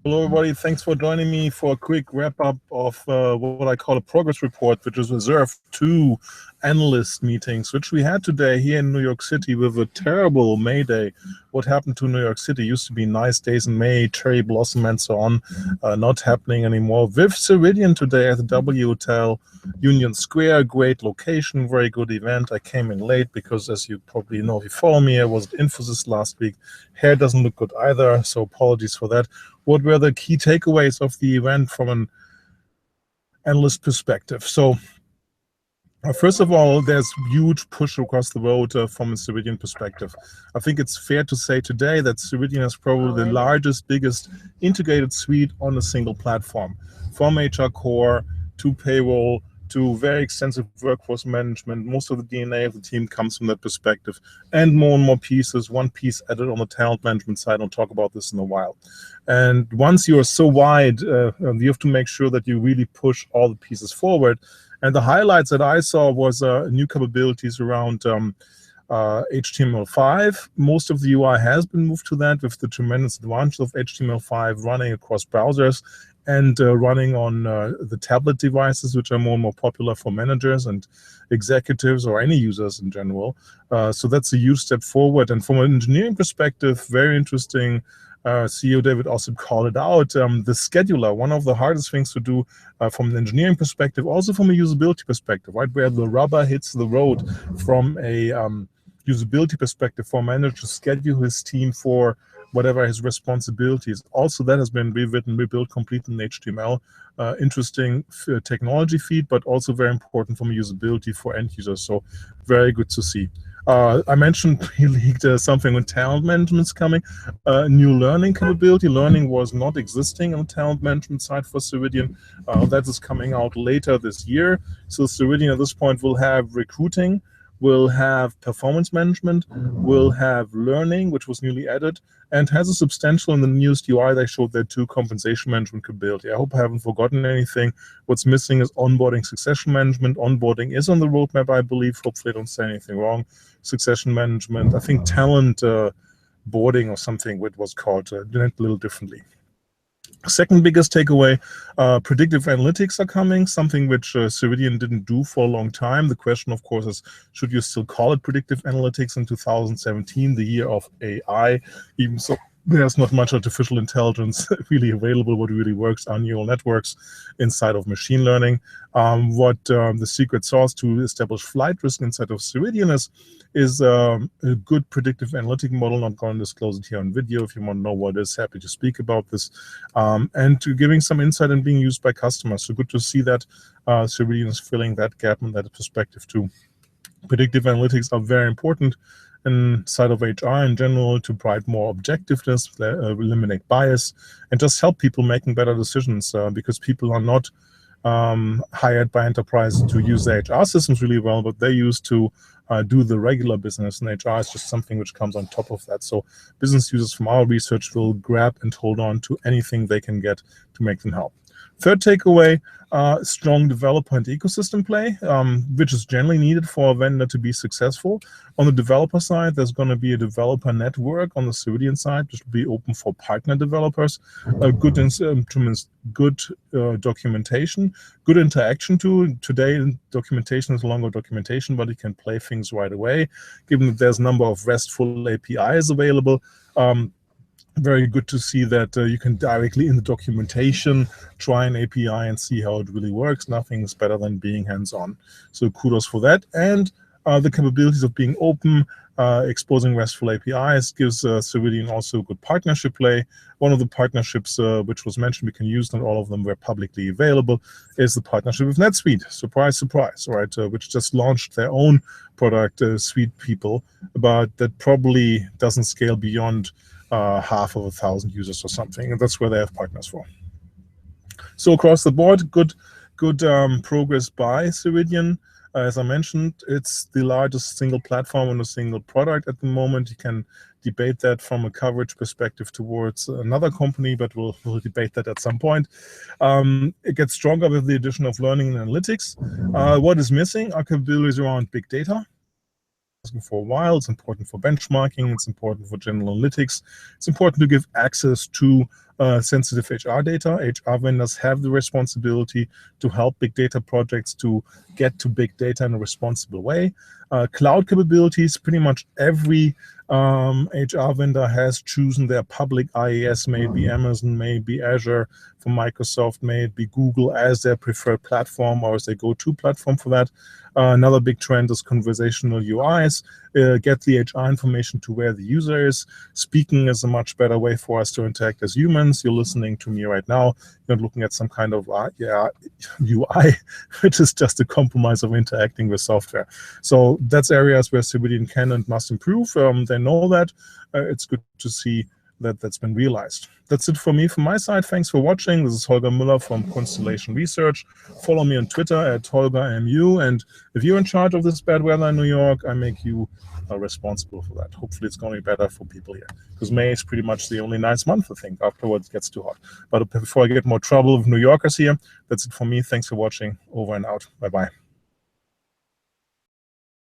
Hello, everybody. Thanks for joining me for a quick wrap-up of what I call a progress report, which is reserved to analyst meetings, which we had today here in New York City with a terrible May Day. What happened to New York City? Used to be nice days in May, cherry blossom and so on, not happening anymore. With Ceridian today at the W Hotel, Union Square, great location, very good event. I came in late because, as you probably know if you follow me, I was at Infosys last week. Hair doesn't look good either, so apologies for that. What were the key takeaways of the event from an analyst perspective? So first of all, there's huge push across the road from a Ceridian perspective. I think it's fair to say today that Ceridian is probably the largest, biggest integrated suite on a single platform, from HR core to payroll to very extensive workforce management. Most of the DNA of the team comes from that perspective, and more pieces, one piece added on the talent management side. I'll talk about this in a while. And once you are so wide, you have to make sure that you really push all the pieces forward. And the highlights that I saw was new capabilities around HTML5. Most of the UI has been moved to that, with the tremendous advantage of HTML5 running across browsers and running on the tablet devices, which are more and more popular for managers and executives or any users in general. So that's a huge step forward. And from an engineering perspective, very interesting. CEO David also called it out. The scheduler, one of the hardest things to do from an engineering perspective, also from a usability perspective, right, where the rubber hits the road from a usability perspective for a manager to schedule his team for whatever his responsibilities. Also, that has been rewritten, rebuilt completely in HTML. Interesting technology feed, but also very important from a usability for end users. So very good to see. I mentioned pre-leaked something when talent management is coming. New learning capability. Learning was not existing on the talent management side for Ceridian. That is coming out later this year. So Ceridian at this point will have recruiting, will have performance management, will have learning, which was newly added, and has a substantial, in the newest UI they showed there too, compensation management capability. I hope I haven't forgotten anything. What's missing is onboarding, succession management. Onboarding is on the roadmap, I believe. Hopefully I don't say anything wrong. Succession management, I think talent boarding or something, it was called, did it a little differently. Second biggest takeaway, predictive analytics are coming, something which Ceridian didn't do for a long time. The question, of course, is, should you still call it predictive analytics in 2017, the year of AI? Even so, there's not much artificial intelligence really available. What really works are neural networks inside of machine learning. What the secret sauce to establish flight risk inside of Ceridian is a good predictive analytic model. Not going to disclose it here on video. If you want to know what it is, happy to speak about this. And to giving some insight and being used by customers. So good to see that Ceridian is filling that gap in that perspective too. Predictive analytics are very important inside of HR in general to provide more objectiveness, eliminate bias, and just help people making better decisions because people are not hired by enterprises to use their HR systems really well, but they're used to do the regular business, and HR is just something which comes on top of that. So business users from our research will grab and hold on to anything they can get to make them help. Third takeaway, strong developer and ecosystem play, which is generally needed for a vendor to be successful. On the developer side, there's going to be a developer network on the Ceridian side, which will be open for partner developers. Good instruments, good documentation, good interaction too. Today, documentation is longer documentation, but you can play things right away. Given that there's a number of RESTful APIs available, very good to see that you can directly in the documentation try an API and see how it really works. Nothing is better than being hands-on. So kudos for that. And the capabilities of being open, exposing RESTful APIs gives Ceridian also good partnership play. One of the partnerships which was mentioned, we can use, not all of them were publicly available, is the partnership with NetSuite. Surprise, surprise, right? Which just launched their own product, Suite People, but that probably doesn't scale beyond half of 1,000 users or something, and that's where they have partners for. So across the board, good progress by Ceridian. As I mentioned, it's the largest single platform on a single product at the moment. You can debate that from a coverage perspective towards another company, but we'll debate that at some point. It gets stronger with the addition of learning and analytics. What is missing are capabilities around big data. For a while, it's important for benchmarking, it's important for general analytics, it's important to give access to sensitive HR data. HR vendors have the responsibility to help big data projects to get to big data in a responsible way. Cloud capabilities, pretty much every HR vendor has chosen their public IaaS, may it be Amazon, may it be Azure from Microsoft, may it be Google as their preferred platform or as their go-to platform for that. Another big trend is conversational UIs. Get the HR information to where the user is. Speaking is a much better way for us to interact as humans. You're listening to me right now. You're not looking at some kind of UI, which is just a compromise of interacting with software. So that's areas where Ceridian can and must improve. They know that. It's good to see that that's been realized. That's it for me from my side. Thanks for watching. This is Holger Mueller from Constellation Research. Follow me on Twitter at HolgerMU. And if you're in charge of this bad weather in New York, I make you responsible for that. Hopefully it's going to be better for people here, because May is pretty much the only nice month, I think. Afterwards it gets too hot. But before I get more trouble with New Yorkers here, that's it for me. Thanks for watching. Over and out. Bye-bye.